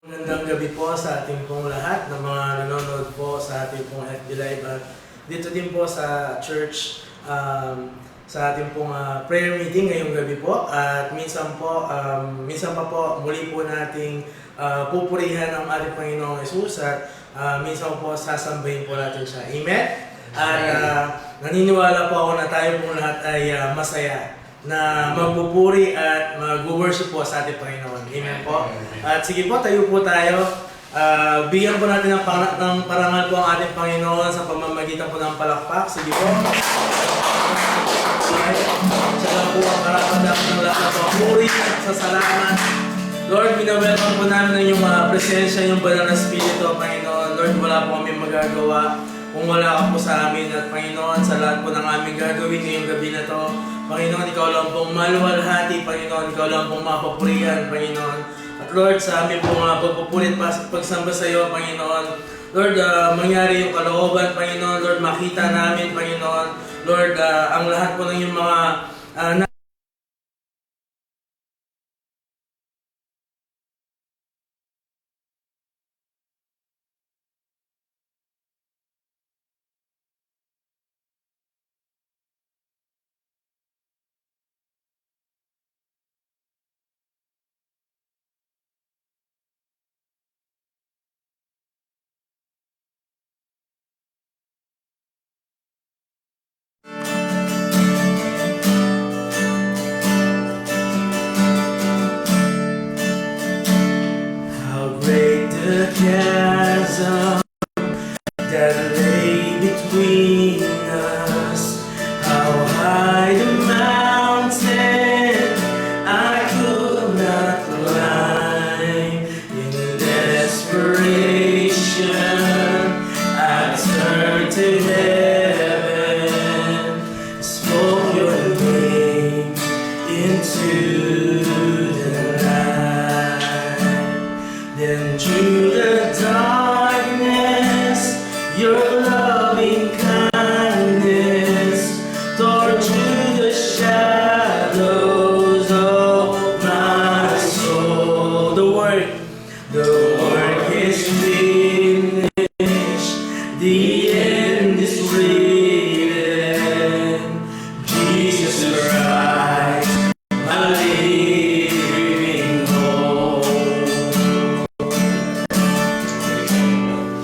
Magandang gabi po sa ating pong lahat ng mga nanonood po sa ating pong FB Live at dito din po sa church sa ating pong prayer meeting ngayong gabi po at minsan pa po muli po nating pupurihan ang ating Panginoong Hesus at minsan po sasambahin po natin siya. Amen? At naniniwala po ako na tayo pong lahat ay masaya na magpupuri at mag-worship po sa ating Panginoon. Amen po. At sige po, tayo po tayo. Bigyan po natin ng parangal po ang ating Panginoon sa pamamagitan po ng palakpak. Sige po. Siya lang po ang karapat-dapat ng lahat ng papuri at sasalamat. Lord, binawelcome po namin ang iyong presensya, yung banal na Espiritu, Panginoon. Lord, wala po kami magagawa kung wala ka po sa amin. At Panginoon, sa lahat po ng aming gagawin ngayong gabi na to, Panginoon, ikaw lang pong maluwalhati, Panginoon, ikaw lang pong mapapurihan, Panginoon. At Lord, sa amin pong pagpupulit, pagsamba sa iyo, Panginoon. Lord, mangyari yung kalooban, Panginoon. Lord, makita namin, Panginoon. Lord, ang lahat po ng yung mga chasm that lay between us. How high the mountain I could not climb. In desperation I turned to heaven, spoke your name into the night. Then through the darkness, your loving kindness tore through the shadows of my soul. The work is finished, the end is written. Jesus Christ, my living hope.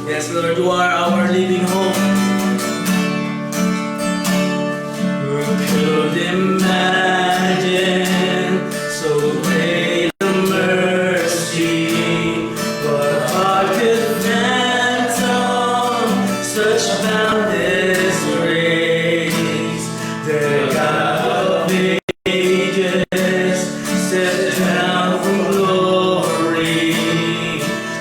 Yes, Lord, you are our living hope. Who could imagine so great a mercy? What heart could fathom such boundless grace? The God of ages stepped down from glory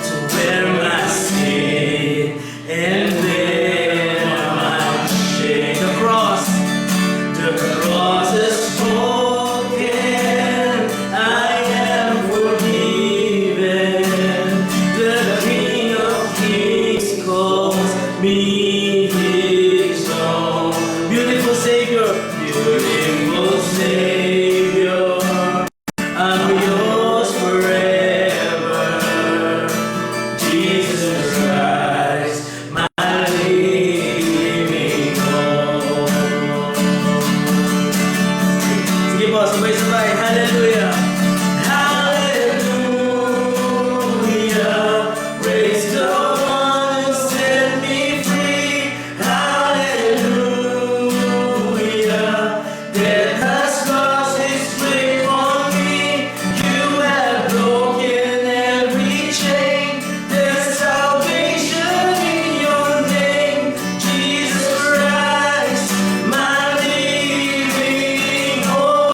to bear my sin and bear my shame. The cross is spoken. I am forgiven. The King of Kings calls me his own. Beautiful Savior, I'm yours forever. Jesus Christ, my living hope. Sige po, sabay-sabay. Hallelujah. Hallelujah. Praise the one who set me free. Hallelujah. Death has lost its grip on me. You have broken every chain. There's salvation in your name. Jesus Christ, my living hope.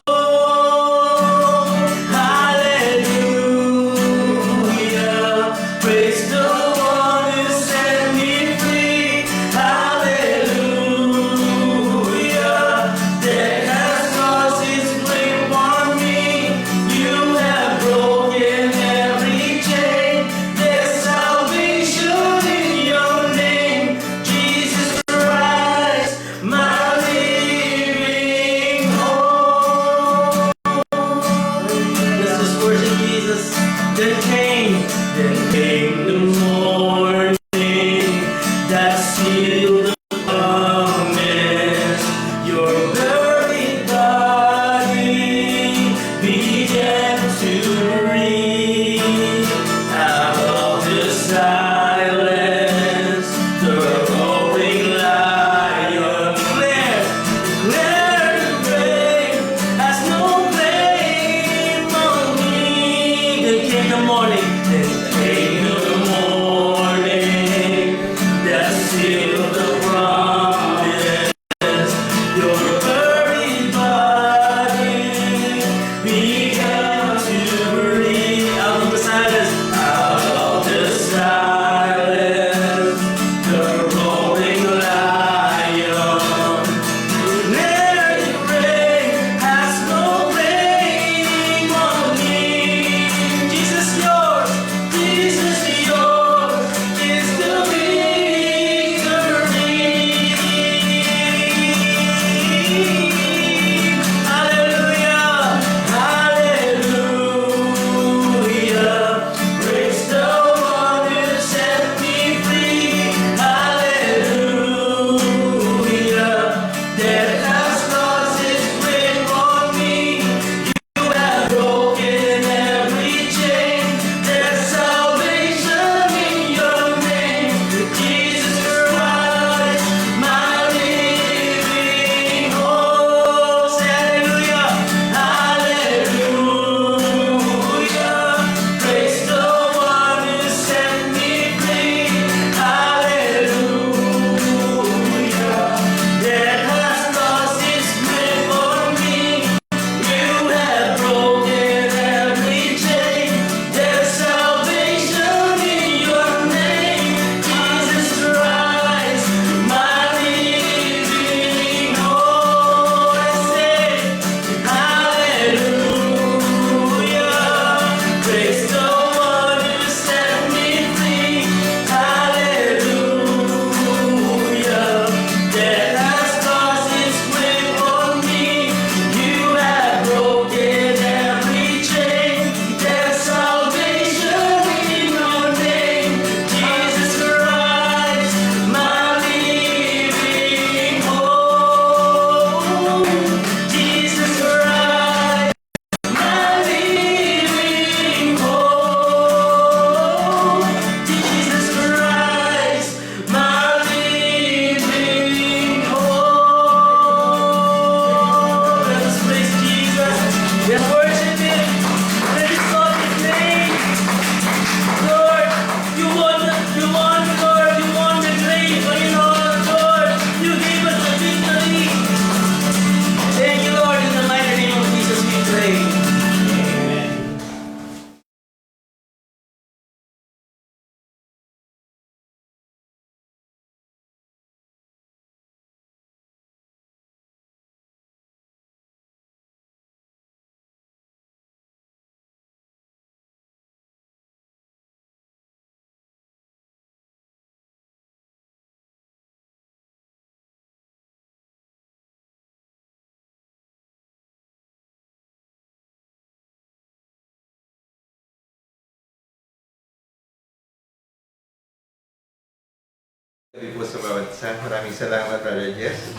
Sabi po sa bawat isa, maraming salamat, Brother Jess,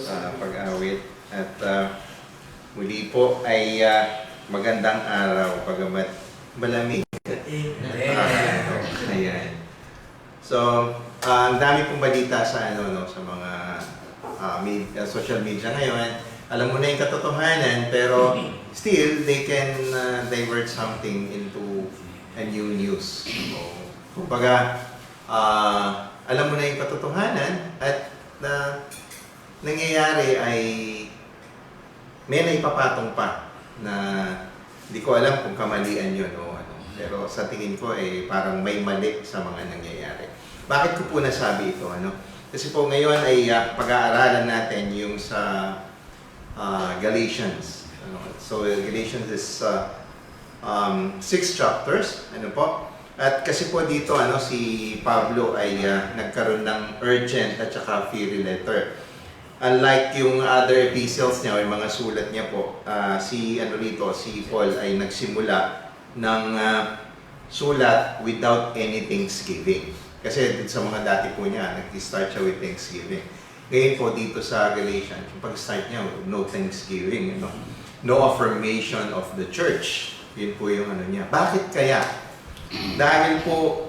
sa pag-awit. At muli po ay magandang araw, pagamat malamig. Ayan. So, ang dami pong balita sa sa mga social media ngayon. Alam mo na yung katotohanan, pero still, they can divert something into a new news. So, kumbaga, alam mo na yung katotohanan at nangyayari ay may naipapatong pa na hindi ko alam kung kamalian yun o ano. Pero sa tingin ko parang may mali sa mga nangyayari. Bakit ko po nasabi ito? Kasi po ngayon ay pag-aaralan natin yung sa Galatians. So Galatians is 6 chapters. At kasi po dito si Pablo ay nagkaroon ng urgent at saka fiery letter. Unlike yung other epistles niya o yung mga sulat niya po, si Paul ay nagsimula ng sulat without any thanksgiving. Kasi sa mga dati po niya, nag-start siya with thanksgiving. Ngayon po dito sa Galatians, yung pag-start niya, no thanksgiving, no affirmation of the church. Yun po yung niya. Bakit kaya? Dahil po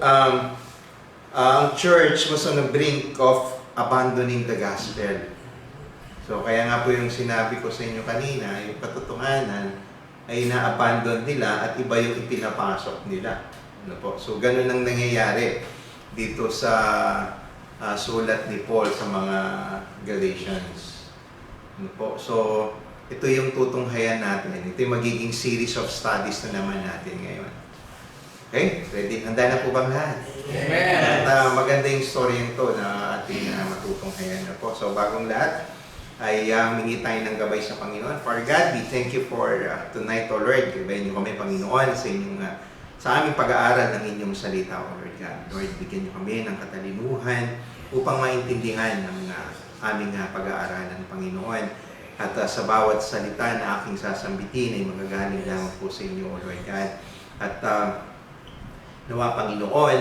ang church was on the brink of abandoning the gospel. So kaya nga po yung sinabi ko sa inyo kanina, yung katotohanan ay na-abandon nila at iba yung ipinapasok nila. So ganun ang nangyayari dito sa sulat ni Paul sa mga Galatians. So ito yung tutunghayan natin. Ito yung magiging series of studies na naman natin ngayon. Okay? Ready? Handa na po bang lahat? Amen! At maganda yung story ito na ating matutunghayan na po. So bagong lahat, ay humingi tayo ng gabay sa Panginoon. For God, we thank you for tonight, O Lord. Gabayin niyo kami, Panginoon, sa aming pag-aaral ng inyong salita, O Lord God. Lord, bigyan niyo kami ng katalinuhan upang maintindihan ang aming pag-aaralan, Panginoon. At sa bawat salita na aking sasambitin ay magagaling lamang po sa inyo, O Lord God. At nawa, Panginoon,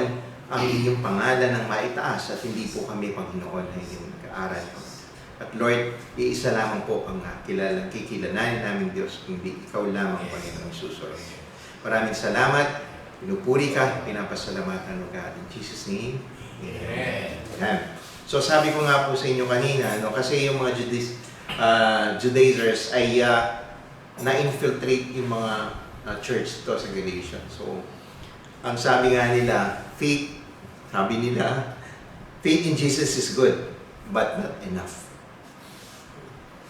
ang inyong pangalan ang maitaas at hindi po kami, Panginoon, na inyong nag-aaral. At Lord, iisa lamang po ang kikilalanin namin Diyos, kundi ikaw lamang, Panginoon susunod. Maraming salamat, pinupuri ka, pinapasalamatan mo God. In Jesus' name, Amen. Amen. So sabi ko nga po sa inyo kanina, kasi yung mga Judaizers ay na-infiltrate yung mga church to sa Galatians. So, ang sabi nga nila, faith in Jesus is good, but not enough.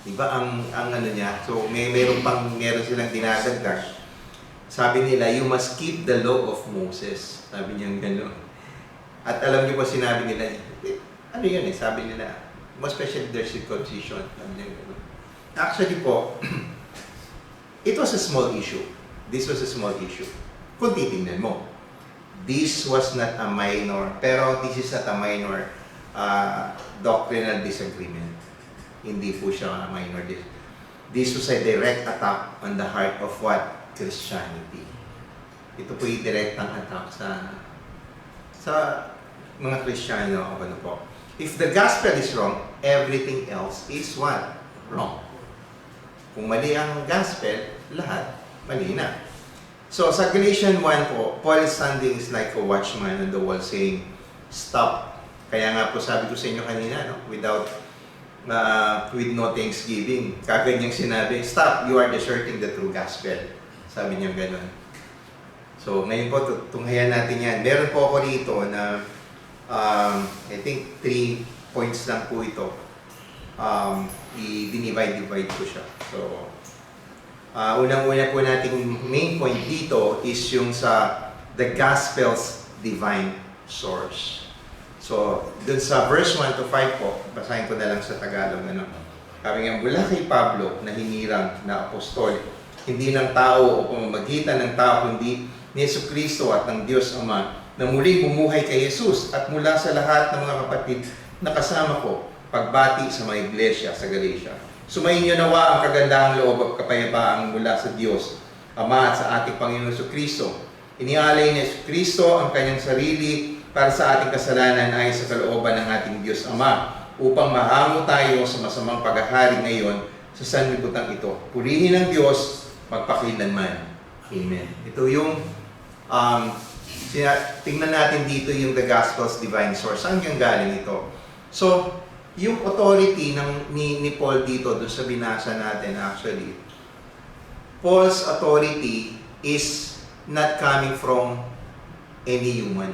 Diba ang niya? So meron silang dinadagdag. Sabi nila, you must keep the law of Moses. Sabi niya gano'n. At alam niyo ba sinabi nila, ano yun sabi nila, most especially their circumcision. Sabi niya gano'n. Actually po, it was a small issue. This was a small issue. Kung titingnan mo, this was not a minor, pero this is not a minor doctrinal disagreement. Hindi po siya minor. This was a direct attack on the heart of what? Christianity. Ito po yung direktang attack sa mga Kristiyano. If the gospel is wrong, everything else is what? Wrong. Kung mali ang gospel, lahat mali na. So sa Galatians 1 po, Paul is standing is like a watchman on the wall saying, stop. Kaya nga po sabi ko sa inyo kanina, with no thanksgiving, kagad niyang sinabi, stop, you are deserting the true gospel. Sabi niya gano'n. So ngayon po, tunghayan natin yan. Meron po ako dito na, I think 3 points lang po ito. I-divide ko siya. So, unang-una po nating main point dito is yung sa the gospel's divine source. So, dun sa verse 1 to 5 po, basahin ko na lang sa Tagalog. Sabi nga, mula kay Pablo na hinirang na apostol, hindi ng tao o pamamagitan ng tao, kundi ni Jesucristo at ng Diyos Ama, na muli bumuhay kay Jesus at mula sa lahat ng mga kapatid na kasama ko, pagbati sa mga iglesia sa Galatia. Sumayin niyo nawa ang kagandahang loob at kapayapaang mula sa Diyos, Ama at sa ating Panginoon Jesucristo. Inialay ni Jesucristo ang kanyang sarili para sa ating kasalanan ay sa kalooban ng ating Diyos Ama, upang mahango tayo sa masamang paghahari ngayon sa sanlibutan ito. Purihin ng Diyos magpakilanman. Amen. Ito yung tingnan natin dito yung the Gospel's divine source. Saan yung galing ito? So, yung authority ni Paul dito, doon sa binasa natin actually, Paul's authority is not coming from any human.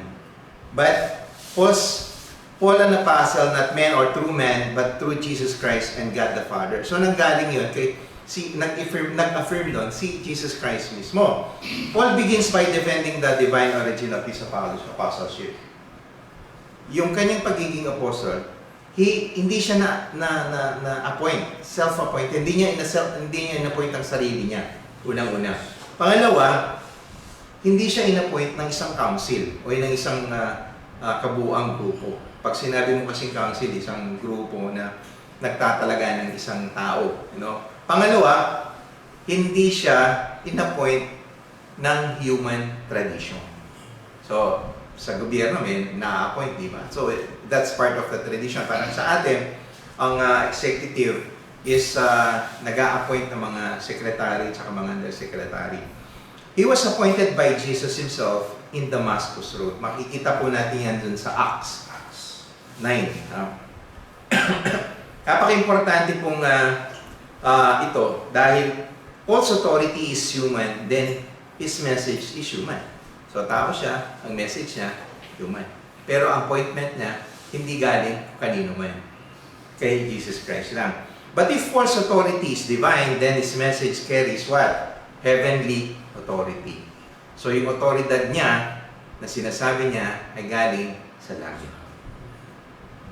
But Paul an apostle, not man or through man, but through Jesus Christ and God the Father. So nanggaling yun kay nag-affirm doon si Jesus Christ mismo. Paul begins by defending the divine origin of his apostleship. Yung kanyang pagiging apostle, hindi siya na-appoint, self-appoint. Hindi niya in-appoint ang sarili niya, unang-una. Pangalawa, hindi siya in-appoint ng isang council o ng isang kabuuang grupo. Pag sinabi mo kasing council, isang grupo na nagtatalaga ng isang tao. Pangalawa, hindi siya in-appoint ng human tradition. So, sa gobyerno may na-appoint, di ba? So, that's part of the tradition. Parang sa atin, ang executive is nag-a-appoint ng mga secretary at mga undersecretary. He was appointed by Jesus himself in Damascus Road. Makikita po natin yan dun sa Acts 9. Napaka-importante pong ito dahil Paul's authority is human, then his message is human. So tao siya, ang message niya, human. Pero ang appointment niya, hindi galing kanino man. Kay Jesus Christ lang. But if Paul's authority is divine, then his message carries what? Heavenly authority. So yung otoridad niya na sinasabi niya ay galing sa langit.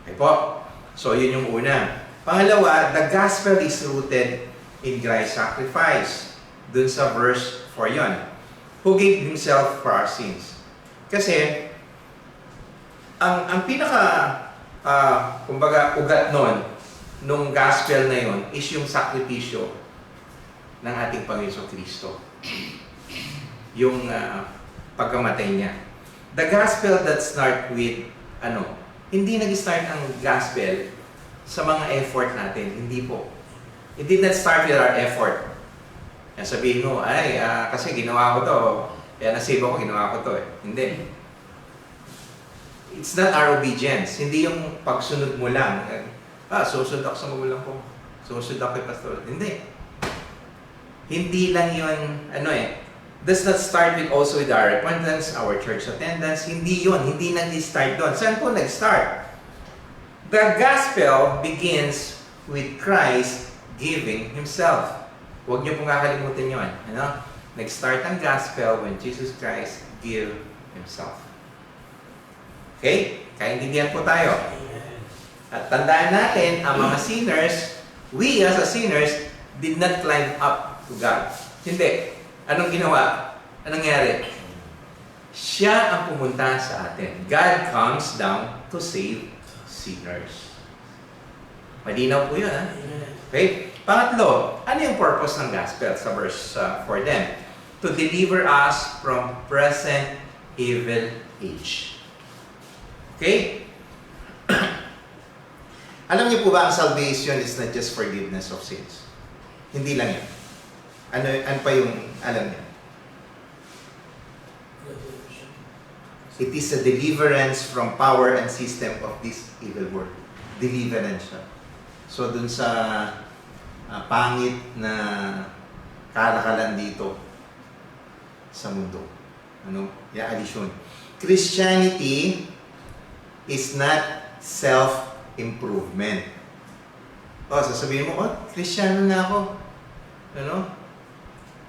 Okay po? So yun yung una. Pangalawa, the gospel is rooted in Christ's sacrifice. Dun sa verse 4 yun. Who gave himself for our sins. Kasi ang pinaka kumbaga ugat nung gospel na yon is yung sakripisyo ng ating Panginoon Kristo. Yung pagkamatay niya. The gospel that start with hindi nag-start ang gospel sa mga effort natin. Hindi po. It did not start with our effort. Yan sabihin mo, kasi ginawa ko to. Kaya nasave ako, ginawa ko to Hindi. It's not our obedience. Hindi yung pagsunod mo lang. Susunod ako sa magulang ko. Susunod ako kay pastor. Hindi. Hindi lang yun, does not start also with our repentance, our church attendance. Hindi yun. Hindi nag-start doon. Saan po nag-start? The gospel begins with Christ giving Himself. Huwag niyo pong kakalimutan yun. Nag-start ang gospel when Jesus Christ gave Himself. Okay? Kaintindihan po tayo. At tandaan natin, ang mga sinners, we as a sinners, did not climb up to God. Hindi. Anong ginawa? Anong nangyari? Siya ang pumunta sa atin. God comes down to save sinners. Malinaw po yun, ha? Okay? Pangatlo, ano yung purpose ng gospel sa verse for them? To deliver us from present evil age. Okay? Alam niyo po ba ang salvation is not just forgiveness of sins? Hindi lang yan. Ano pa yung alam niyo? It is a deliverance from power and system of this evil world. Deliverance siya. So dun sa pangit na kalakalan dito sa mundo. Alisyon. Christianity is not self-improvement. Sasabihin mo, Kristiyano na ako.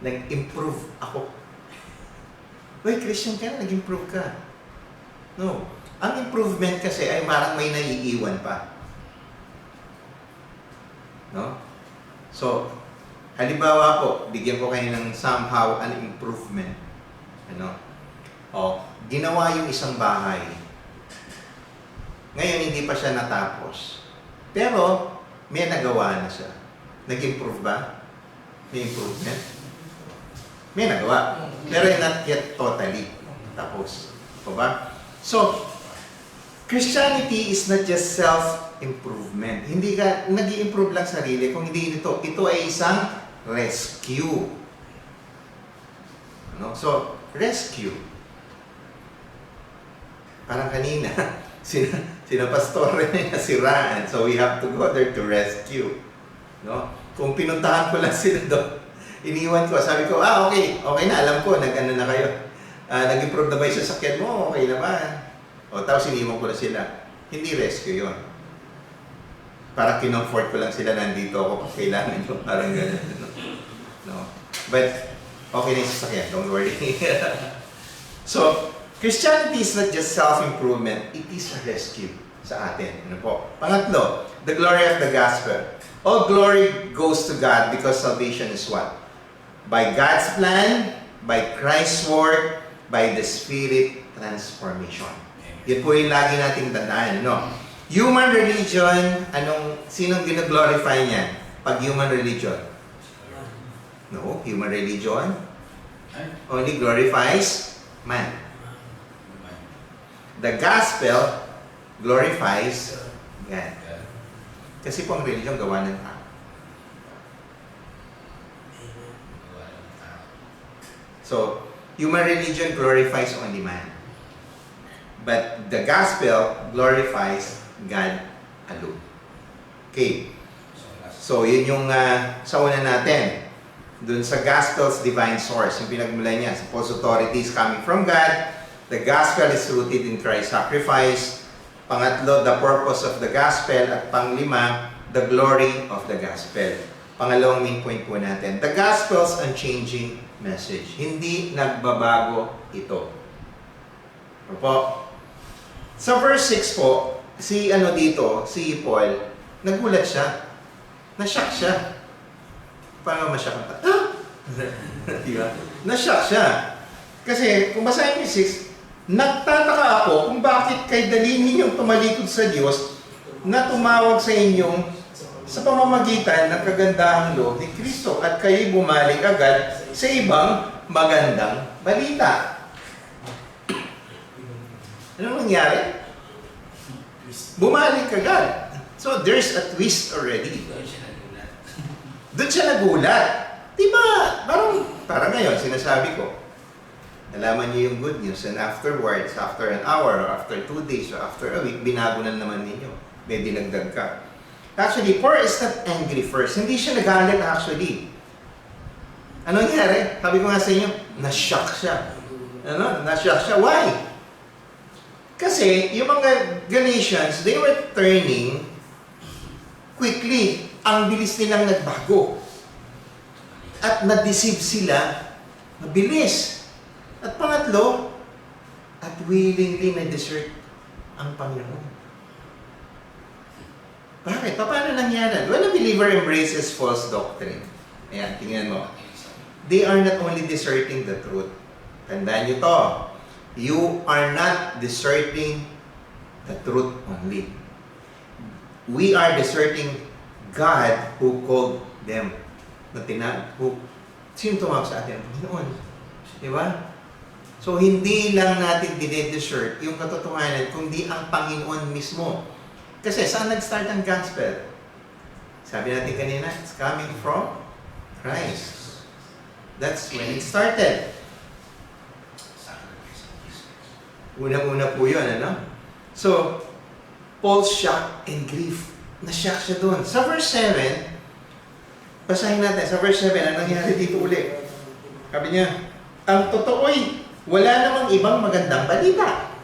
Nag-improve ako. Christian ka na, nag-improve ka. No. Ang improvement kasi ay parang may naiiwan pa. No? So, halimbawa po, bigyan ko kayo ng somehow an improvement. Ginawa yung isang bahay. Ngayon, hindi pa siya natapos. Pero, may nagawa na siya. Nag-improve ba? May improvement? May nagawa. Pero not yet totally tapos. O ba? So, Christianity is not just self-improvement. Hindi ka nag-i-improve lang sarili kung hindi ito. Ito ay isang rescue. No? So, rescue. Parang kanina, sina pastore na nasiraan. So, we have to go there to rescue. No? Kung pinuntahan ko lang sila doon, iniwan ko, sabi ko, okay na, alam ko, nag-ano na kayo. Nag-improve na ba yung sasakyan mo? Okay naman. O, tapos iniwan ko na sila. Hindi rescue yon. Para kinomfort ko lang sila, nandito ako pag kailangan nyo. Parang gano'n. No? But, okay na yung sasakyan. Don't worry. So, Christianity is not just self-improvement. It is a rescue sa atin. Ano po? Pangatlo, the glory of the gospel. All glory goes to God because salvation is what? By God's plan, by Christ's work, by the Spirit transformation. Yan po yung lagi nating tandaan, no? Human religion, sinong gina-glorify niyan? Pag human religion? No, human religion only glorifies man. The gospel glorifies God. Kasi po ang religion gawa ng tao. So, human religion glorifies only man. But the gospel glorifies God alone. Okay. So, yun yung sa una natin. Dun sa gospel's divine source, yung pinagmulan niya, supposed authority is coming from God. The gospel is rooted in Christ's sacrifice. Pangatlo, the purpose of the gospel. At panglima, the glory of the gospel. Pangalawang main point po natin, the gospel's unchanging message. Hindi nagbabago ito. Ano po? Sa verse 6 po, si Paul, nagulat siya. Na-shock siya. Paano ma-shock ang diba? Na-shock siya. Kasi, kung basahin niyo 6, nagtataka ako kung bakit kay dalhin ninyong tumalikod sa Diyos na tumawag sa inyong sa pamamagitan ng kagandahang loob ni Kristo at kayo'y bumalik agad sa ibang magandang balita. Ano nangyari? Bumalik agad. So, there's a twist already. Doon siya nagulat. Diba? Parang ngayon, sinasabi ko, nalaman niyo yung good news and afterwards, after an hour, or after 2 days, or after a week, binago na naman ninyo. May dinagdag ka. Actually, Paul is not angry first. Hindi siya nagalit actually. Ano nangyari? Sabi ko nga sa inyo, na-shock siya. Na-shock siya. Why? Kasi, yung mga Galatians, they were turning quickly. Ang bilis nilang nagbago. At na-deceive sila, mabilis. At pangatlo, at willingly na-desert ang Panginoon. Bakit? Paano nangyari? When a believer embraces false doctrine, ayan, tingnan mo, they are not only deserting the truth. Tandaan nyo to. You are not deserting the truth only. We are deserting God who called them. Sino tumawag sa atin? Panginoon. Di ba? So, hindi lang natin dinedesert yung katotohanan, kundi ang Panginoon mismo. Kasi saan nag-start ang gospel? Sabi natin kanina, it's coming from Christ. That's when it started. Unang-una po yun, ano? So, Paul's shock and grief. Na-shock siya doon. Sa verse 7, basahin natin. Sa verse 7, anong nangyari dito ulit? Sabi niya, ang totoo'y wala namang ibang magandang balita.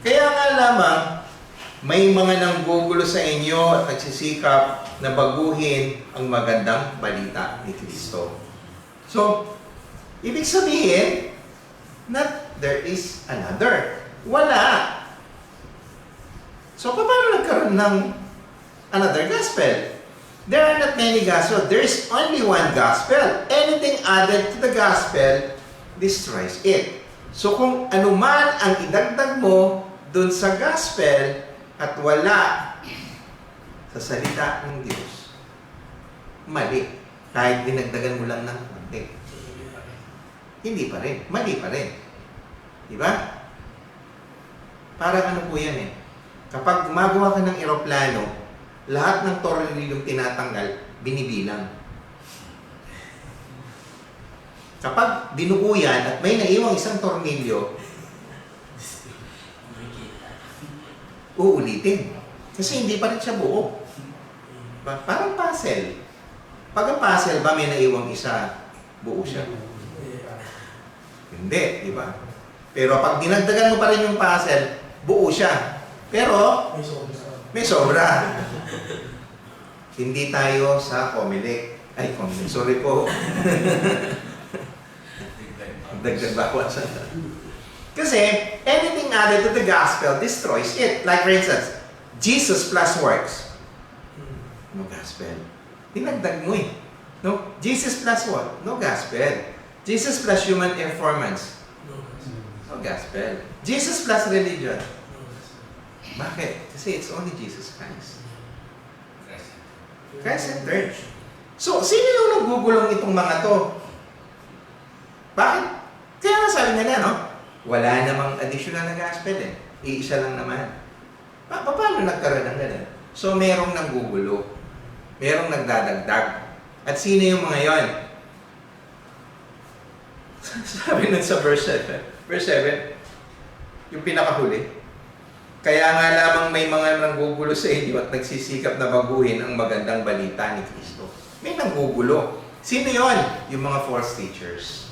Kaya nga lamang, may mga nanggugulo sa inyo at nagsisikap na baguhin ang magandang balita ni Kristo. So, ibig sabihin, not there is another. Wala. So, paano nagkaroon ng another gospel? There are not many gospels. There is only one gospel. Anything added to the gospel destroys it. So, kung anuman ang idagdag mo dun sa gospel at wala sa salita ng Diyos, mali. Kahit dinagdagan mo lang ng konti. Hindi pa rin. Mali pa rin. Di ba? Parang ano po yan eh. Kapag gumagawa ka ng eroplano, lahat ng tornilyong tinatanggal, binibilang. Kapag binuo yan at may naiwang isang tornilyo, uulitin. Kasi hindi pa rin siya buo. Parang puzzle. Pag ang puzzle ba may naiwang isa, buo siya? Hindi, di ba? Pero pag dinagdagan mo pa rin yung puzzle, buo siya. Pero, may sobra. Hindi tayo sa Comelec. Ay, Comelec. Sorry po. Dagdag bawasan. Kasi, anything added to the gospel destroys it. Like for instance, Jesus plus works. No gospel. Dinagdag mo eh. No? Jesus plus what? No gospel. Jesus plus human performance. No gospel. Jesus plus religion. Bakit? Kasi it's only Jesus Christ. Christ-centered. So, sino yung naggugulong itong mga to? Bakit? Kaya nga sabi nila, no? Wala namang additional na gospel eh. Iisa lang naman. Paano nagkaroon ng ganun? So, merong nanggugulo. Merong nagdadagdag. At sino yung mga yon? Sabi nun sa verse 7. Verse 7, yung pinakahuli. Kaya nga lamang may mga nanggugulo sa inyo at nagsisikap na baguhin ang magandang balita ni Kristo. May nanggugulo. Sino yon? Yung mga false teachers.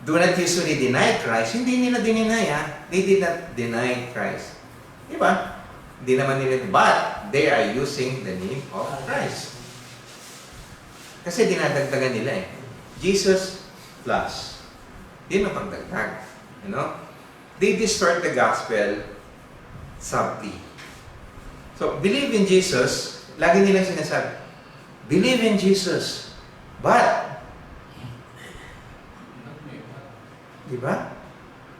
Do not usually deny Christ. Hindi nila dininay, ha? They did not deny Christ. Diba? Hindi naman nila, but they are using the name of Christ. Kasi dinadagdagan nila eh. Jesus plus. Di na pagdagdag. You know? They distort the gospel subtly. So, believe in Jesus. Lagi nilang sinasabi, believe in Jesus. But, diba?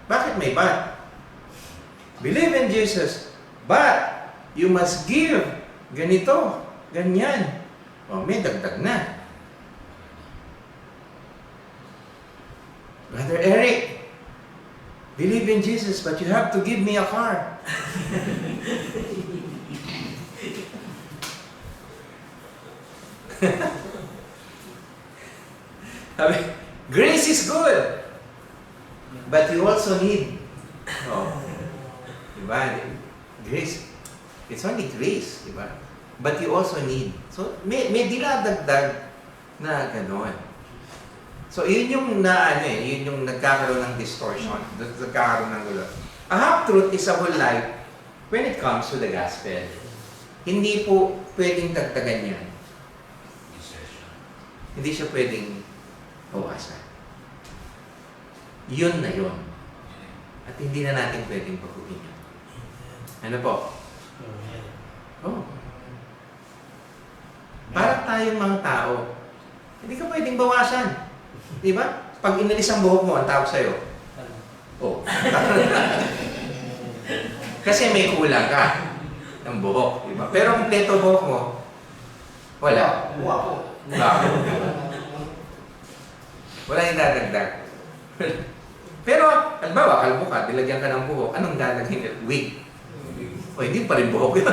Bakit may but? Believe in Jesus. But, you must give ganito, ganyan. O, may dagdag na. Brother Eric, believe in Jesus, but you have to give me a car. Grace is good, but you also need, diba? Grace, it's only grace, diba? But you also need. So, may dinadagdag na gano'n. So, yun yung yun yung nagkakaroon ng distortion, nagkakaroon ng gulo. A half-truth is a whole lie when it comes to the gospel. Hindi po pwedeng dagdagan yan. Hindi siya pwedeng bawasan. Yun na yun. At hindi na natin pwedeng baguhin yun. Ano po? Oh. Parang tayong mga tao, hindi ka pwedeng bawasan. Di ba? Pag inalis ang buhok mo, ang tawag sa'yo. Oh. Kasi may kulang ka ng buhok. Di ba? Pero kung kompleto buhok mo, wala. Wow. Wala yung dadagdag. Pero, halimbawa, kalbo ka, dilagyan ka ng buhok, anong dadaghin? Wig. O, hindi pa rin buhok yun.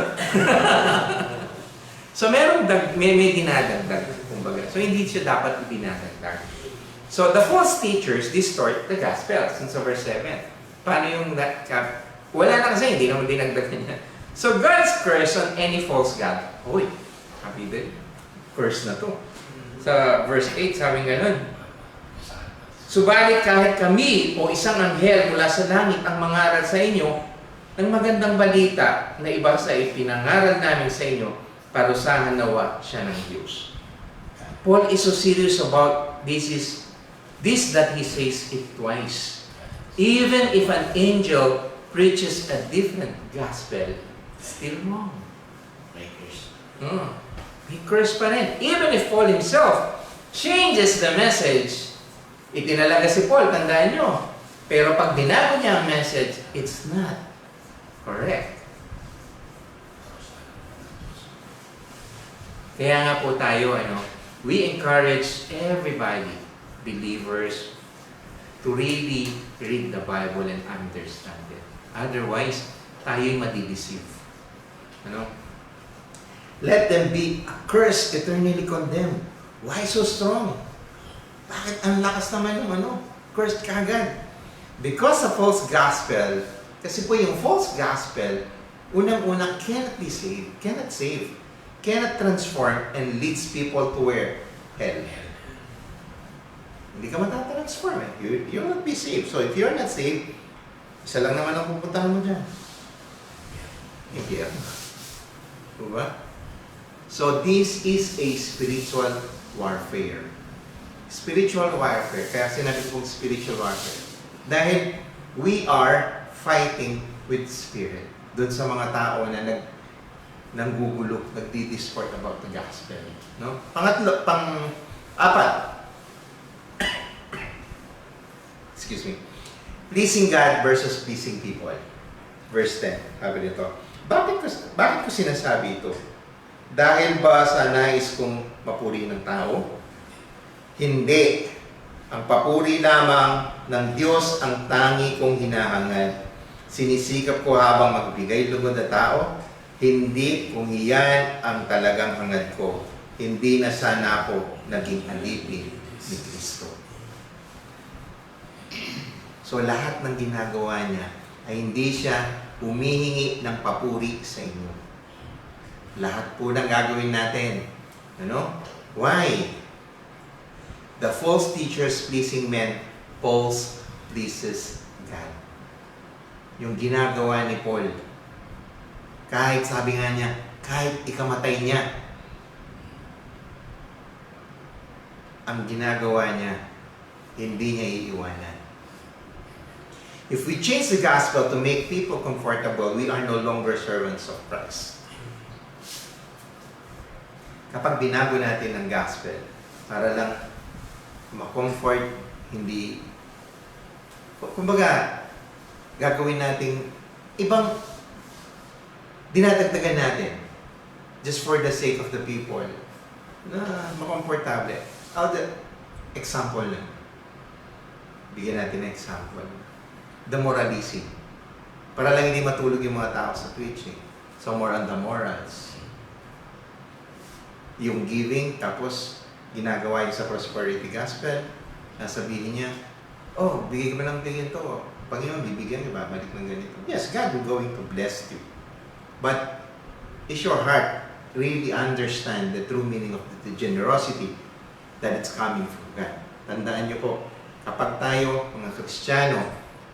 So, may dinadagdag, kumbaga. So, hindi siya dapat dinadagdag. So, the false teachers distort the gospel, since verse 7. Paano yung wala na kasi, hindi naman dinagdagan niya. So, God's curse on any false god. Uy, happy din. Curse na to. Sa verse 8, sabi nga nun, subalit kahit kami o isang anghel mula sa langit ang mangaral sa inyo ng magandang balita na iba sa ipinangaral namin sa inyo, parusahan nawa siya ng Diyos. Paul is so serious about this that he says it twice. Even if an angel preaches a different gospel, still wrong. He cursed pa rin. Even if Paul himself changes the message, itinalaga si Paul, tandaan nyo. Pero pag binago niya ang message, it's not correct. Kaya nga po tayo, we encourage everybody, believers, to really read the Bible and understand it. Otherwise, tayo'y madideceive. Ano? Let them be accursed, eternally condemned. Why so strong? Bakit ang lakas naman ng cursed kagad? Because of false gospel, kasi po yung false gospel, unang-una cannot be saved, cannot save, cannot transform, and leads people to where? Hell. Hindi ka matatransform. You'll not be saved. So if you're not saved, isa lang naman ang pupuntahan mo dyan. Impyerno. Diba? So this is a spiritual warfare. Spiritual warfare. Kaya sinabi kong spiritual warfare. Dahil we are fighting with spirit. Doon sa mga tao na nanggugulo, nagdi-distort about the gospel. No? Pang-apat. Excuse me. Pleasing God versus pleasing people. Verse 10. Sabi nito. Bakit ko sinasabi ito? Dahil ba sa nais kong mapuri ng tao? Hindi. Ang papuri lamang ng Diyos ang tangi kong hinahangad. Sinisikap ko habang magbigay lugod na tao, hindi kung iyan ang talagang hangad ko. Hindi na sana ako naging alipin ni Kristo. So lahat ng ginagawa niya ay hindi siya humihingi ng papuri sa inyo. Lahat po ng gagawin natin. Ano? Why? The false teachers pleasing men, Paul pleases God. Yung ginagawa ni Paul, kahit sabi nga niya, kahit ikamatay niya, ang ginagawa niya, hindi niya iiwanan. If we change the gospel to make people comfortable, we are no longer servants of Christ. Kapag binago natin ang gospel, para lang ma-comfort, hindi, kumbaga, gagawin natin ibang, dinadagdagan natin, just for the sake of the people, na makomportable. Example lang. Bigyan natin ng example. The moralism. Para lang hindi matulog yung mga tao sa preaching. So more on the morals. Yung giving, tapos ginagawa yun sa prosperity gospel, nasabihin niya, oh, bigay ka ba ng bigyan to? Panginoon, bibigyan ka ba? Balik ng ganito. Yes, God will going to bless you. But, is your heart really understand the true meaning of the generosity that it's coming from God? Tandaan niyo po, kapag tayo, mga Kristiyano,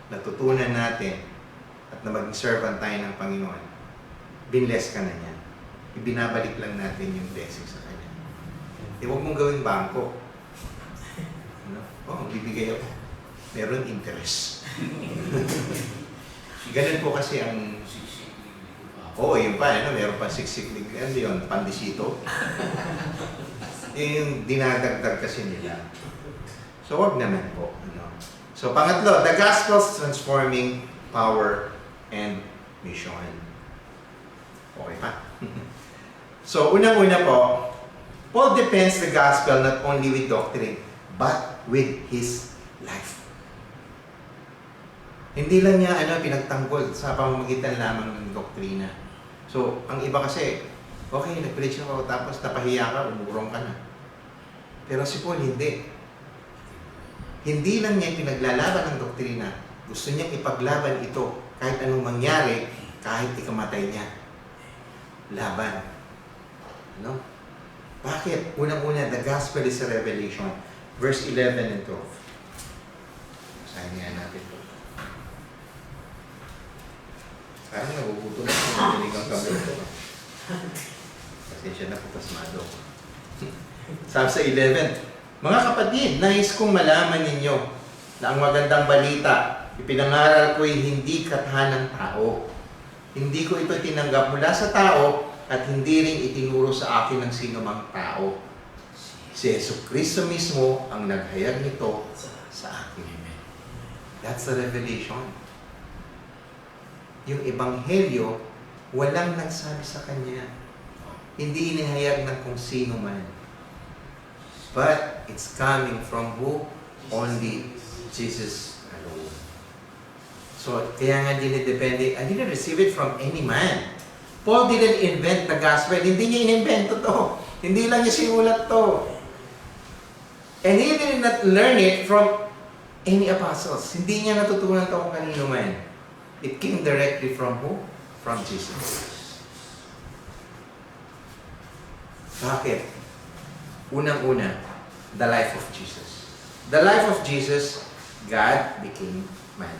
natutunan natin at na maging servant tayo ng Panginoon, binless ka na niya. Ibinabalik lang natin yung blessing sa Kanya. Huwag mong gawing bangko. Ano? Oh, bibigay ako. Meron interest. Ganun po kasi ang... Oo, yun pa, meron pa siksik, ano yun, pandisito. Yung dinadagdag kasi nila. So, wag naman po. So, pangatlo, the gospel's transforming power and mission. Okay pa? So, unang-una po, Paul defends the gospel not only with doctrine, but with his life. Hindi lang niya pinagtanggol sa pamamagitan lamang ng doktrina. So, ang iba kasi, okay, nag-preach ako, tapos napahiya ka, umurong ka na. Pero si Paul, hindi. Hindi lang niya pinaglalaban ng doktrina. Gusto niyang ipaglaban ito kahit anong mangyari, kahit ikamatay niya. Laban. Ano? Bakit? Unang-una, the gospel is a revelation. Verse 11 and 12. Basahin nga natin ito. Parang nagugutom na kung narinig ang kamay ito. Pasensya na po, pasmado. Sabi sa 11, mga kapatid, nais kong malaman ninyo na ang magandang balita, ipinangaral ko'y hindi kathan ng tao. Hindi ko ito tinanggap mula sa tao at hindi rin itinuro sa akin ng sinumang tao. Si Jesucristo mismo ang naghayag nito sa akin. That's the revelation. Yung ebanghelyo, walang nagsabi sa kanya. Hindi inihayag ng kung sino man. But it's coming from who? Only Jesus alone. So, kaya nga dinidepende, I didn't receive it from any man. Paul didn't invent the gospel. Hindi niya inimbento to. Hindi lang niya sinulat to. And he did not learn it from any apostles. Hindi niya natutunan to kung kanino man. It came directly from who? From Jesus. Bakit? Unang-una, the life of Jesus. The life of Jesus, God became man.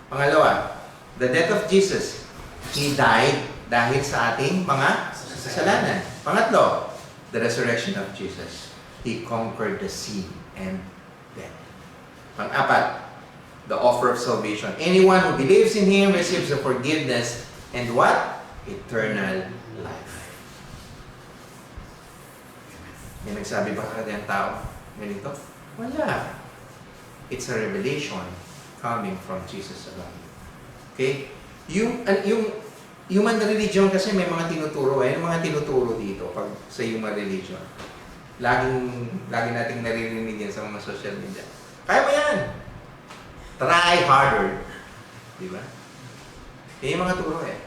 Pangalawa, the death of Jesus. He died dahil sa ating mga kasalanan. Pangatlo, the resurrection of Jesus. He conquered the sin and death. Pang-apat, the offer of salvation. Anyone who believes in Him receives the forgiveness and what? Eternal life. May nagsabi ba ka ng tao ganito? Wala. It's a revelation coming from Jesus alone. Okay? Yung human religion kasi may mga tinuturo. May mga tinuturo dito pag sa human religion. Lagi nating naririnig yan sa mga social media. Kaya mo yan! Try harder. Di ba? Yan yung mga turo eh.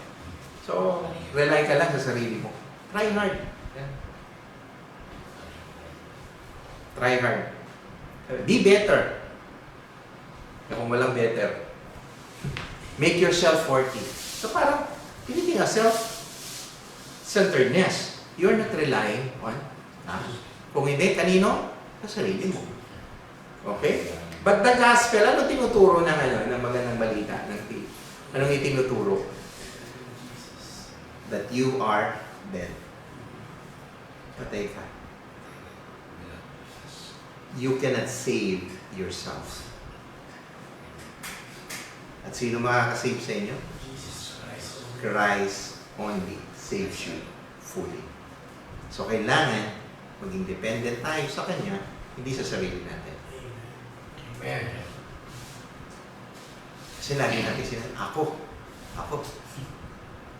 So, rely ka lang sa sarili mo. Try hard. Yan. Try hard. Be better. Kung walang better. Make yourself worthy. So parang, anything a self-centeredness. You're not relying on us. Kung hindi, kanino? Sa sarili mo. Okay? But the gospel, ano tinuturo ng magandang balita? Anong itinuturo? That you are dead. Patay ka. You cannot save yourself. At sino makakasave sa inyo? Christ only saves you fully. So kailangan maging dependent tayo sa Kanya, hindi sa sarili natin. Amen. Kasi lagi natin sinabi, ako.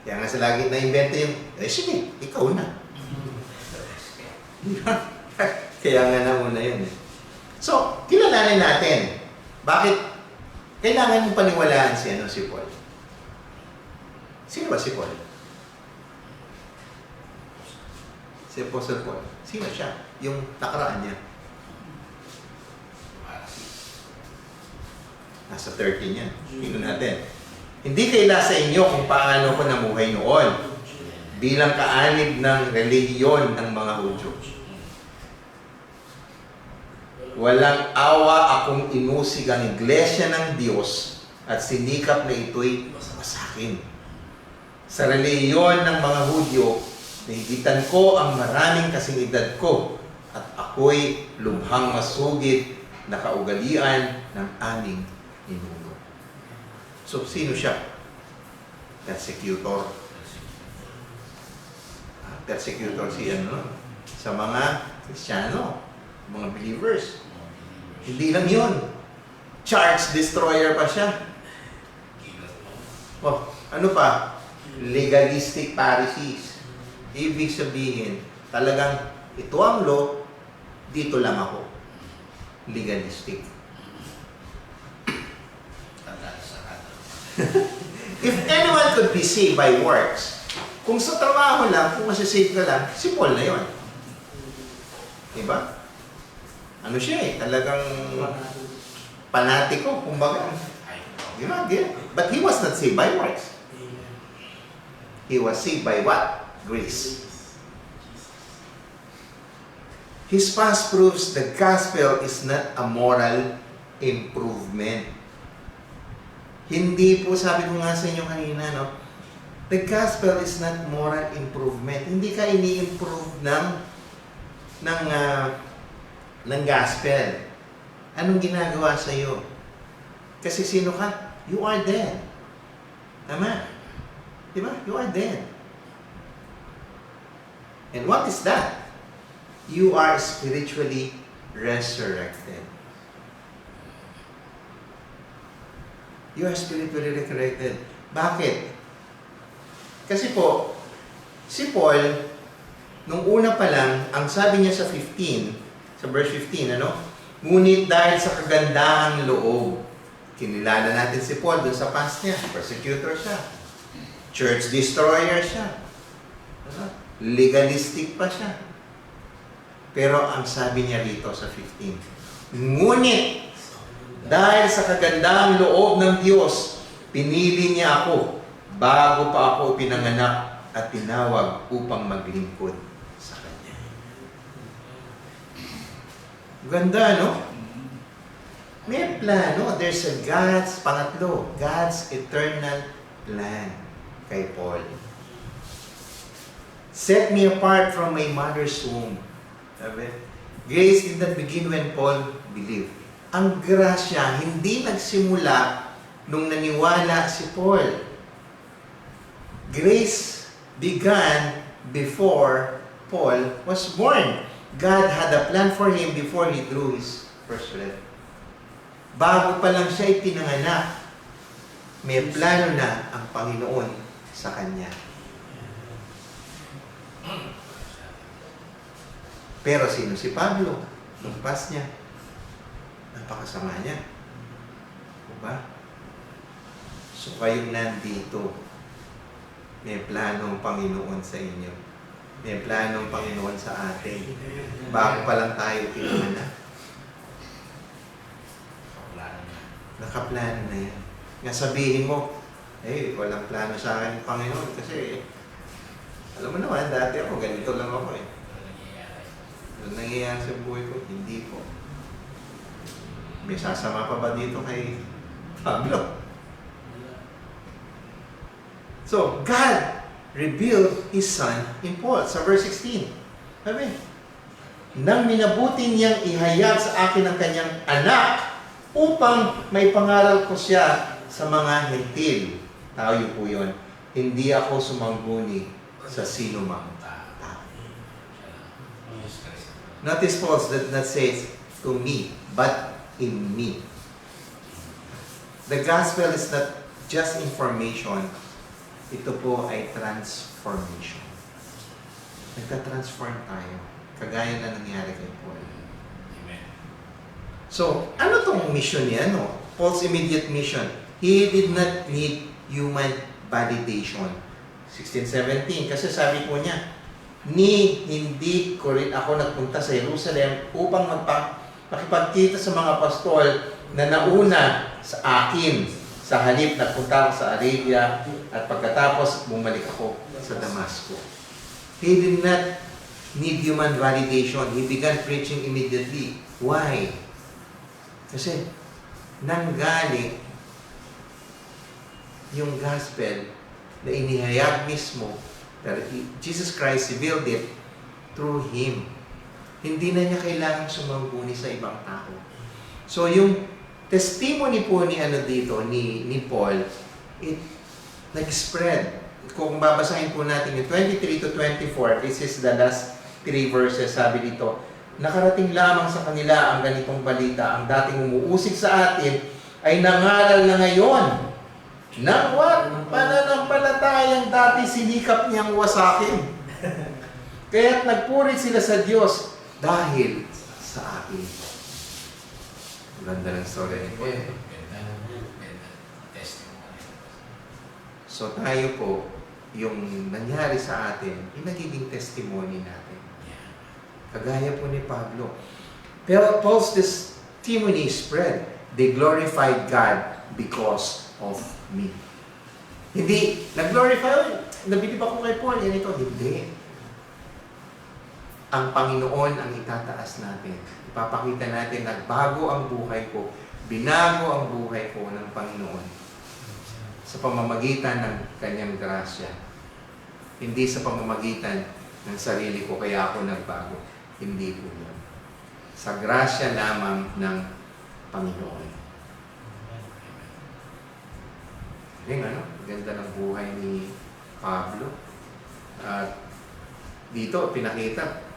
Kaya nga sa lagi na-invento yung, sige, ikaw na. Kaya nga nauna yun eh. So, kilalanin natin. Bakit kailangan mong paniwalaan si Paul? Sino ba si Paul? Si Apostle Paul. Sino siya? Yung nakaraan niya. Nasa 13 yan. Tingnan natin. Hindi kaila sa inyo kung paano ko namuhay noon bilang kaanib ng relihiyon ng mga Hudyo. Walang awa akong inusig ang iglesia ng Diyos at sinikap na ito'y masakin. Sa relihiyon ng mga Hudyo, nahigitan ko ang maraming kasingidad ko at ako'y lubhang masugid na kaugalian ng aming ninuno. So, sino siya? Persecutor. Persecutor sa mga Kristiyano, mga believers. Hindi lang yun. Charge destroyer pa siya. Oh, ano pa? Legalistic Pharisees. Ibig sabihin, talagang ito ang law, dito lang ako. Legalistic. If anyone could be saved by works, kung sa trabaho lang, kung masasave ka lang, si Paul na yun. Diba? Ano siya eh, talagang panatiko, kumbaga. Diba? But he was not saved by works. He was saved by what? Grace. His past proves the gospel is not a moral improvement. Hindi po, sabi ko nga sa inyo kanina, no? The gospel is not moral improvement. Hindi ka ini-improve ng gospel. Anong ginagawa sa iyo? Kasi sino ka? You are dead. Tama? Diba? You are dead. And what is that? You are spiritually resurrected. You are spiritually resurrected. Bakit? Kasi po, si Paul, nung una pa lang, ang sabi niya sa 15, sa verse 15, Ngunit dahil sa kagandahang loob, kinilala natin si Paul dun sa past niya. Persecutor siya. Church destroyer siya. Legalistic pa siya. Pero ang sabi niya rito sa 15, ngunit dahil sa kagandahang loob ng Diyos, pinili niya ako bago pa ako pinanganak at tinawag upang maglingkod sa Kanya. Ganda, no? May plano. There's a God's eternal plan kay Paul. Set me apart from my mother's womb. Sabi, grace did not begin when Paul believed. Ang grasya hindi nagsimula nung naniwala si Paul. Grace began before Paul was born. God had a plan for him before he drew his first breath. Bago pa lang siya ipinanganak, may plano na ang Panginoon sa kanya. Pero sino si Pablo? Nung past niya, napakasama niya. Diba? So kayong nandito, may plano ang Panginoon sa inyo. May plano ang Panginoon sa atin. Bago pa lang tayo pinanganak. Nakaplano na yan. Nga sabihin mo, walang plano sa akin ng Panginoon kasi alam mo naman, dati ako, ganito lang ako eh. Ano nangyayari sa buhay ko? Hindi po. May sasama pa ba dito kay Pablo? So, God revealed His Son in Paul. Sa verse 16. Sabi, nang minabuti niyang ihayag sa akin ang kanyang anak upang may pangaral ko siya sa mga hentil. Tayo po yun. Hindi ako sumangguni sa sino mang tao. Notice Paul that says, to me, but in me. The gospel is not just information. Ito po ay transformation. Nagka-transform tayo. Kagaya na nangyari kay Paul. Amen. So, ano tong mission niya? No? Paul's immediate mission. He did not need human validation. 16-17. Kasi sabi po niya, hindi ko rin ako nagpunta sa Jerusalem upang makipagkita sa mga pastol na nauna sa akin. Sa halip, nagpunta ako sa Arabia at pagkatapos bumalik ako sa Damasco. He did not need human validation. He began preaching immediately. Why? Kasi nanggaling yung gospel na inihayag mismo that Jesus Christ revealed it through Him. Hindi na niya kailangang sumangguni sa ibang tao. So yung testimony po ni Paul, it nag-spread. Kung babasahin po natin yung 23 to 24, this is the last 3 verses, sabi dito, nakarating lamang sa kanila ang ganitong balita, ang dating umuusig sa atin ay nangaral na ngayon ng what? Pananampalatayang dati sinikap niyang wasakin. Kaya't nagpuri sila sa Diyos dahil sa akin. Ganda ng story ni Paul. So tayo po, yung nangyari sa atin, yung nagiging testimony natin. Kagaya po ni Pablo. Pero Paul's testimony spread. They glorified God because of me. Hindi, nag-glorify, nabilib ako kay Paul, yan ito. Hindi. Ang Panginoon ang itataas natin. Ipapakita natin na bago ang buhay ko, binago ang buhay ko ng Panginoon sa pamamagitan ng Kanyang grasya. Hindi sa pamamagitan ng sarili ko, kaya ako nagbago. Hindi po yun. Sa grasya lamang ng Panginoon. Ganda ng buhay ni Pablo. At dito, pinakita.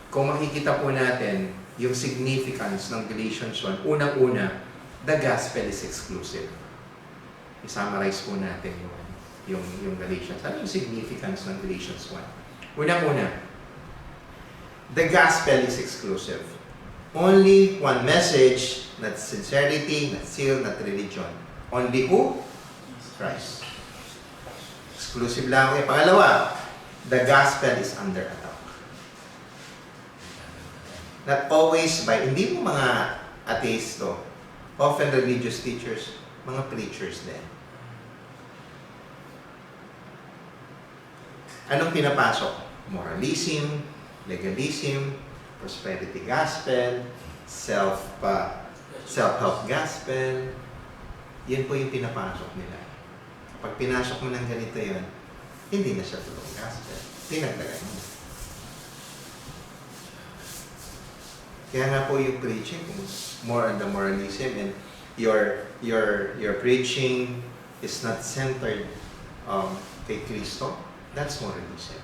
Kung makikita po natin yung significance ng Galatians 1, unang-una, the gospel is exclusive. I-summarize po natin yung Galatians. Ano yung significance ng Galatians 1? Unang-una, the gospel is exclusive. Only one message, not sincerity, not zeal, not religion. Only who? Christ. Exclusive lang. Okay, pangalawa, the gospel is under attack. Not always by, hindi mo mga atheist to. Often religious teachers, mga preachers din. Anong pinapasok? Moralism, legalism, prosperity gospel, self-help gospel. Yan po yung pinapasok nila. Pag pinasok mo ng ganito yun, hindi na siya totoong gospel. Tinagdagan mo. Kaya nga po yung preaching, more on the moralism, and your preaching is not centered kay Kristo, that's moralism.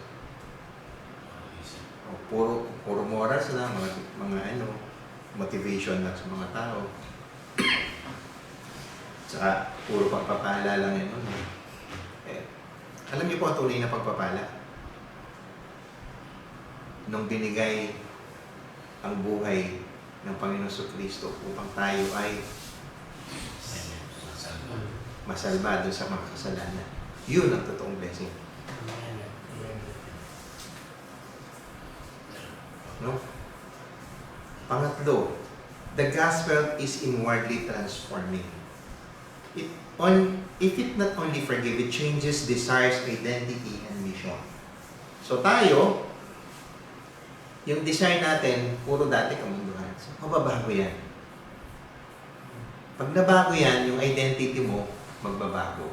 Puro morals lang, mga motivation lang sa mga tao. Saka, puro pagpapala lang yun. Alam niyo po ang tunay na pagpapala? Nung binigay ang buhay ng Panginoon Kristo upang tayo ay masalba doon sa mga kasalanan. Yun ang totoong blessing. No? Pangatlo, the gospel is inwardly transforming. If it not only forgive, it changes desires, identity, and mission. So tayo, yung desire natin, puro dati kamunduhan. So, mababago yan. Pag nabago yan, yung identity mo, magbabago.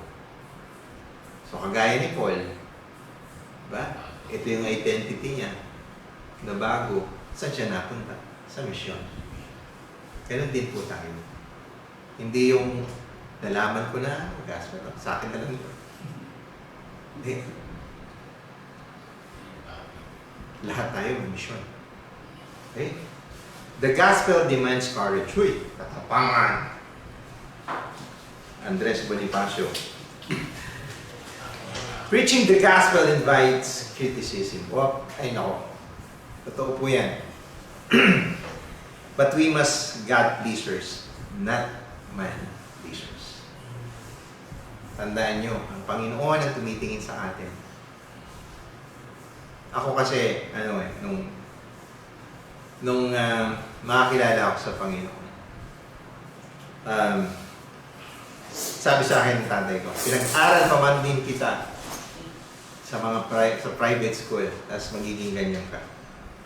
So, kagaya ni Paul, diba? Ito yung identity niya. Nabago. Saan siya napunta? Sa mission. Ganun din po tayo. Hindi yung nalaman ko na, gospel, sa akin na lang ito. Hindi. Lahat tayo may mission. Okay? The gospel demands courage. Uy, katapangan. Andres Bonifacio. Preaching the gospel invites criticism. Oh, ay nako. Totoo po yan. But we must God pleasers, not man pleasers. Tandaan nyo, ang Panginoon ang tumitingin sa atin. Ako kasi, nung makakilala ako sa Panginoon, sabi sa akin ng tatay ko, pinag-aral pa man din kita sa mga sa private school, tapos magiging ganyan ka.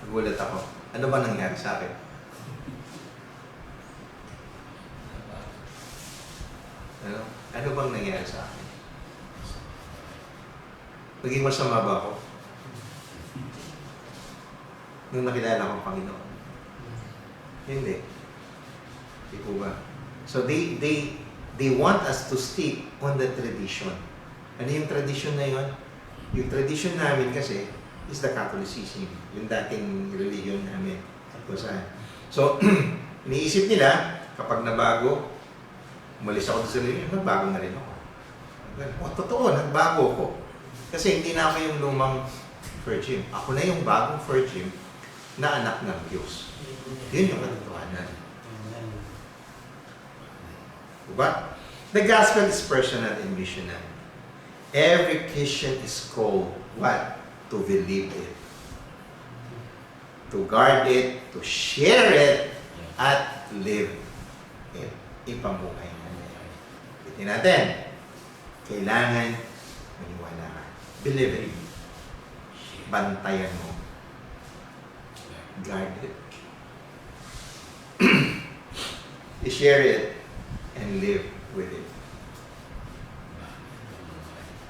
Nagulat ako. Ano ba nangyari sa akin? Ano bang nangyari sa akin? Naging masama ba ako? Nung nakilala ko ang Panginoon. Hindi. Hindi po ba? So they want us to stick on the tradition. Ano yung tradition na yun? Yung tradition namin kasi is the Catholicism. Yung dating religion namin. So, iniisip nila, kapag nabago, umalis ako sa religion, nagbago na rin ako. Totoo, nagbago ako. Kasi hindi na ako yung lumang virgin. Ako na yung bagong virgin na anak ng Diyos. Yun yung katotohanan. Diba? The gospel is personal and missional. Every Christian is called what? To believe it. To guard it, to share it, at live it. Ipamuhay natin. Bitin natin. Kailangan maniwala ka. Believe it. Bantayan mo. Guard it. I-share it and live with it.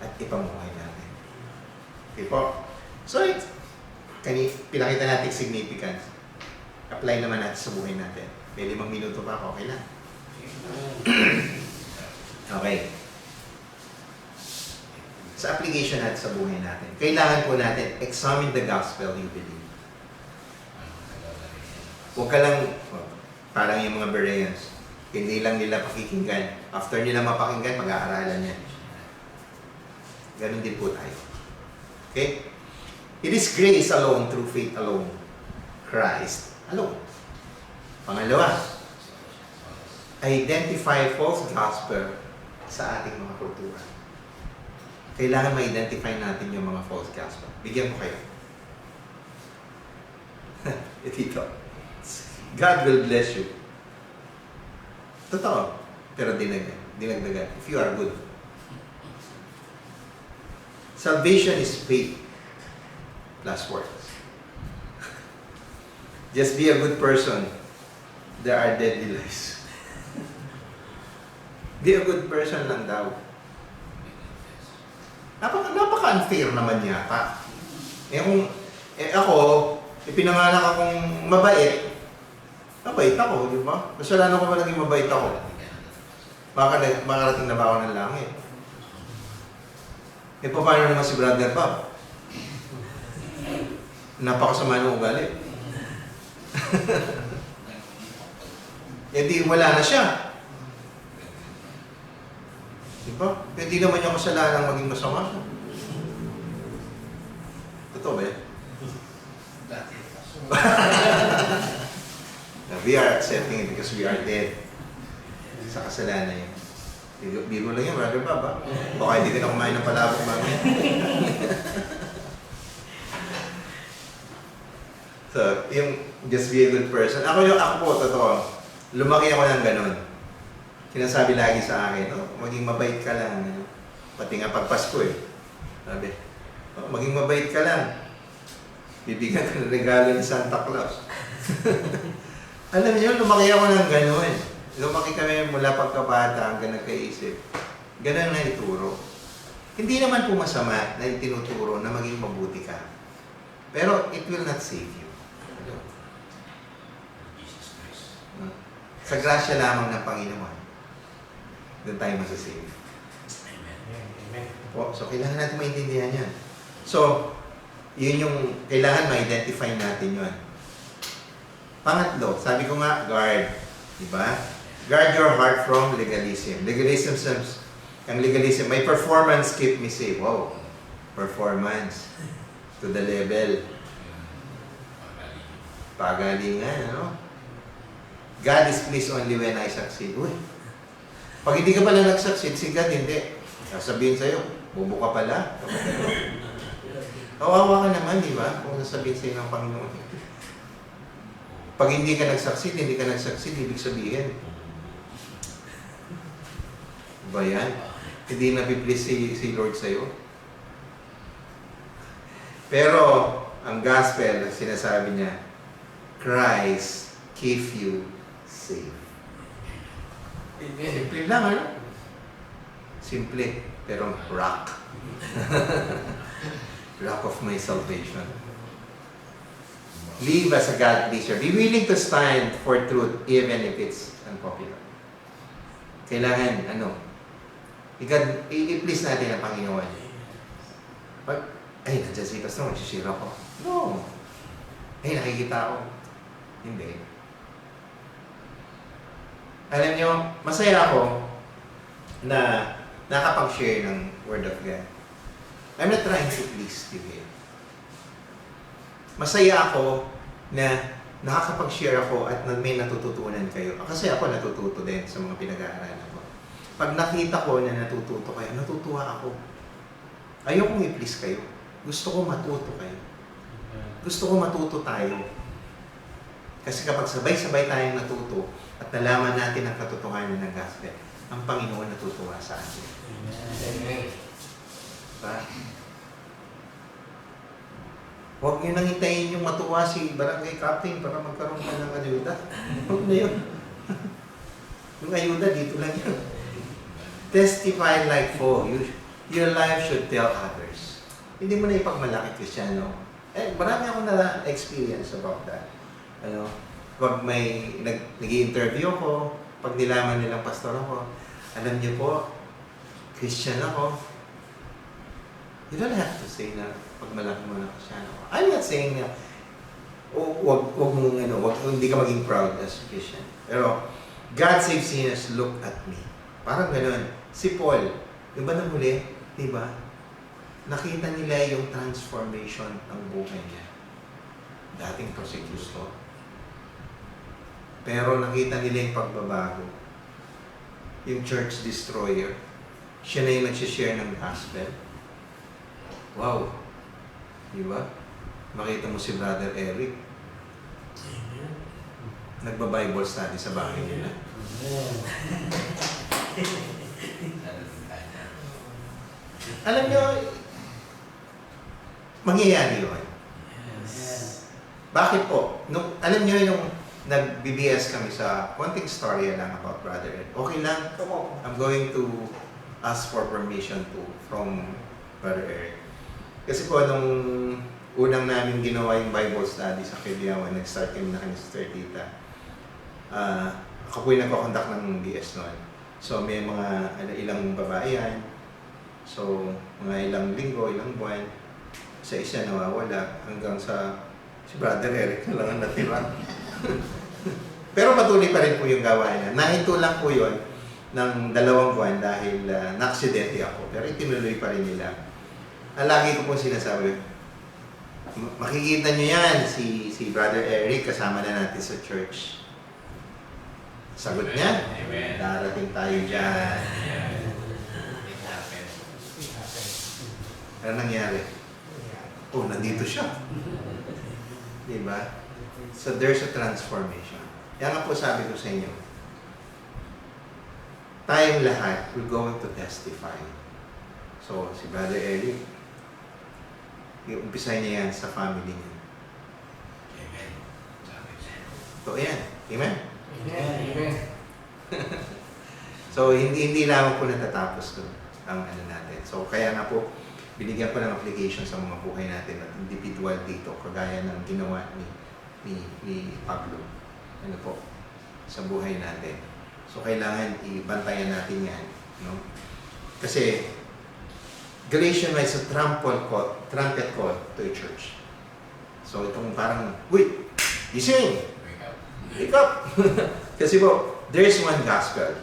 At ipamuhay natin. Okay po? So, pinakita natin significance. Apply naman natin sa buhay natin. May 5 minuto pa ako. Okay lang? Okay. Sa application natin sa buhay natin, kailangan po natin examine the gospel you believe. Huwag ka lang, parang yung mga Bereans, hindi lang nila pakikinggan. After nila mapakinggan, mag-aaralan yan. Ganon din po tayo. Okay? It is grace alone, through faith alone. Christ alone. Pangalawa, identify false gospel sa ating mga kultura. Kailangan ma-identify natin yung mga false gospel. Bigyan ko kayo. Ito. God will bless you. Totoo. Pero dinagdagan. If you are good. Salvation is faith plus works. Just be a good person. There are deadly lies. Be a good person lang daw. Napaka-unfair naman yata. Ako, ipinanganak akong mabait. Mabait ako, di ba? Kasalanan ko ba naging mabait ako? Makarating na ba ako ng langit? Paano naman si Brother Bob? Napakasama ng ugali. Di wala na siya. Diba? Hindi naman niya kasalanan maging masama siya. Totoo ba yan? We are accepting it because we are dead sa kasalanan niya. Biro lang yan, Brother Bob, ha? Baka hindi ka na kumain ng palabok mamaya. So, yung just be a good person. Ako po, totoo. Lumaki ako ng ganun. Sinasabi lagi sa akin, maging mabait ka lang. Pati nga pagpasko Sabi, maging mabait ka lang. Bibigyan ka ng regalo ni Santa Claus. Alam niyo, lumaki ako ng ganun. Lumaki kami mula pagkabata hanggang nagkaisip. Ganun na ituro. Hindi naman po masama na itinuturo na maging mabuti ka. Pero it will not save you. Sa grasya lamang ng Panginoon, doon tayo masasave. Amen. So, kailangan natin maintindihan yan. So, yun yung kailangan ma-identify natin yun. Pangatlo, sabi ko nga, guard. Diba? Guard your heart from legalism. Ang legalism, may performance keep me safe. Wow. Performance. To the level. Pagalingan, ano? God is pleased only when I succeed. Uy. Pag hindi ka pala nag-succeed, si God hindi. Sasabihin sa'yo, bubo ka pala. Kawawa ka naman, di ba? Kung sasabihin sa'yo ng Panginoon. Pag hindi ka nag-succeed, ibig sabihin. Ba yan? Hindi na-please si Lord sa'yo. Pero, ang gospel, sinasabi niya, Christ keep you safe. Simple lang, ano? Simple, pero rock. Rock of my salvation. Live as a God pleaser. Be willing to stand for truth even if it's unpopular. Kailangan, i-please natin ang Panginoon. Ay, nandiyan si Pastor, magsishare ako. No. Ay, nakikita ako. Hindi. Alam nyo, masaya ako na nakapag-share ng Word of God. I'm not trying to please you here. Masaya ako na nakakapag-share ako at may natututunan kayo. Kasi ako natututo din sa mga pinag-aaralan ko. Pag nakita ko na natututo kayo, natutuwa ako. Ayokong i-please kayo. Gusto ko matuto kayo. Gusto ko matuto tayo. Kasi kapag sabay-sabay tayong natuto at nalaman natin ang katotohanan ng gospel, ang Panginoon natutuwa sa atin. Amen. Diba? Huwag nyo nang hintayin yung matuwa si barangay captain para magkaroon ka ng ayuda. Huwag na yun. Yung ayuda, dito lang yun. Testify like your life should tell others. Hindi mo na ipagmalaki, Cristiano. Marami akong na-experience about that. Pag may nag-i-interview ko, pag nilaman nilang pastor ako, alam niyo po, Christian ako. You don't have to say na pag malaki mo na Christian ako. I'm not saying na hindi ka maging proud as Christian. Pero, God save sinners, look at me. Parang gano'n. Si Paul, yung ba nang huli? Diba? Nakita nila yung transformation ng buhay niya. Dating prosecutor. Pero nakita nila yung pagbabago. Yung church destroyer, siya na yung nagsishare ng gospel. Wow! Diba? Makita mo si Brother Eric, Amen. nagba-Bible study sa bahay nila. Alam nyo, mangyayari yun. Yes. Bakit po? Alam nyo yung nag-BBS kami sa konting story lang about Brother Ed. Okay lang. I'm going to ask for permission from Brother Eric. Kasi po, nung unang namin ginawa yung Bible study sa Quiliawan, nag-start kami na kami sa Sir Tita. Ako po yung nagkakondak ng BS noon. So, may mga ilang babae yan. So, mga ilang linggo, ilang buwan, sa isa nawawala hanggang sa si Brother Eric na lang ang natira. Pero patuloy pa rin po yung gawain niya. Nahinto lang po yun ng 2 buwan dahil na-aksidente ako. Pero itinuloy pa rin nila. Lagi ko po sinasabi, makikita nyo yan, si Brother Eric kasama na natin sa church. Sagot niya, Amen. darating tayo dyan. Ano nangyari? Oh, nandito siya. Diba? So there's a transformation. Yan nga po sabi ko sa inyo. Tayong lahat, we're going to testify. So, si Brother Eric, i-umpisa niya yan sa family niya. Amen. So, yan. Amen? Amen. So, hindi lamang po natatapos doon ang ano natin. So, kaya nga po, binigyan ko ng application sa mga buhay natin at individual dito, kagaya ng ginawa ni Pablo. Ano po? Sa buhay natin. So, kailangan ibantayan natin yan. No? Kasi, Galatians is a trumpet call to a church. So, itong parang, wait, gising! Wake up. Wake up! Kasi po, there's one gospel.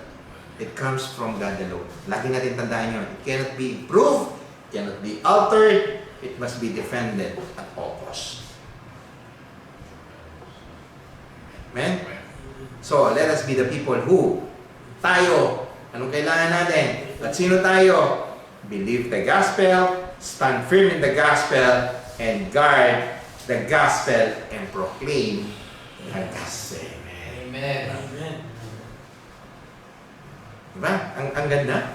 It comes from God alone. Lagi natin tandaan yun. It cannot be improved, cannot be altered, it must be defended at all costs. Amen? So, let us be the people who, tayo, anong kailangan natin? At sino tayo? Believe the gospel, stand firm in the gospel, and guard the gospel and proclaim the gospel. Amen. Amen. Diba? Ang ganda.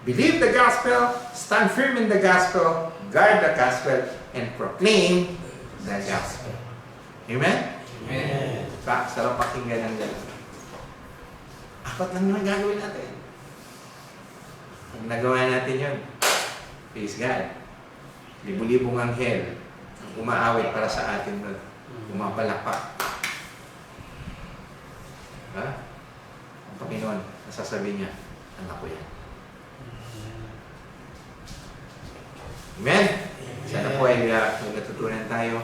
Believe the gospel, stand firm in the gospel, guard the gospel, and proclaim the gospel. Amen? Amen. Diba? Sarap pakinggan ng gano'n. Apat lang naman gagawin natin. Pag nagawa natin yun, praise God. Libu-libong anghel ang umaawit para sa atin nun. Umapalakpak. Diba? Ang Panginoon, nasasabi niya, anak ko yan. Amen? Sana po ay may natutunan tayo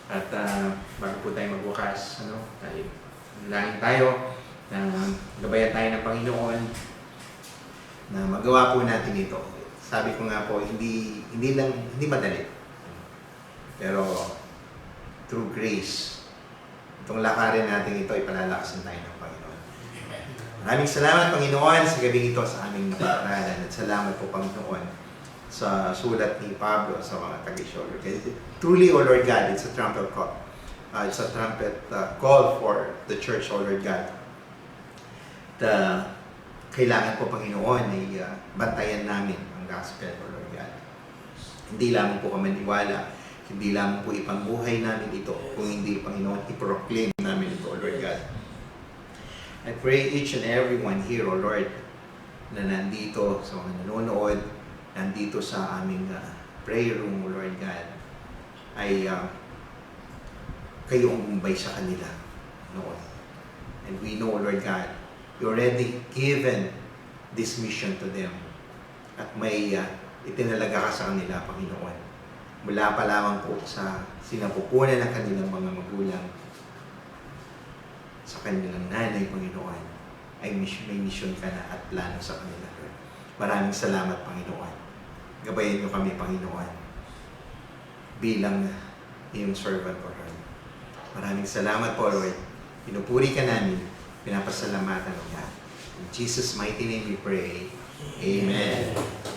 at bago po tayo magbukas, langin tayo na gabayan tayo ng Panginoon na magawa po natin ito. Sabi ko nga po, hindi madali. Pero through grace, itong lakarin natin ito, ipalalakasan tayo ng Panginoon. Maraming salamat, Panginoon, sa gabi ito sa aming napag-aralan. At salamat po, Panginoon, sa sulat ni Pablo sa mga taga-shoulder. Truly, O Lord God, it's a trumpet call. It's a trumpet call for the church, O Lord God. Kailangan po, Panginoon, ay bantayan namin ang gospel, O Lord God. Hindi lamang po kami maniwala, hindi lamang po ipangbuhay namin ito, kung hindi, Panginoon, iproclaim namin ito, O Lord God. I pray each and every one here, O Lord, na nandito sa mga nanonood, nandito sa aming prayer room, O Lord God, ay kayo ang umbay sa kanila noon. And we know, Lord God, you already given this mission to them. At may itinalaga ka sa kanila, Panginoon. Mula pa lamang po sa sinapupunan ng kanilang mga magulang, sa kanilang nanay, Panginoon, ay may mission ka na at plano sa kanila, Lord. Maraming salamat, Panginoon. Gabayan niyo kami, Panginoon, bilang iyong servant, Lord. Maraming salamat po, Lord. Pinupuri ka namin, pinapasalamatan ka. In Jesus' mighty name we pray. Amen.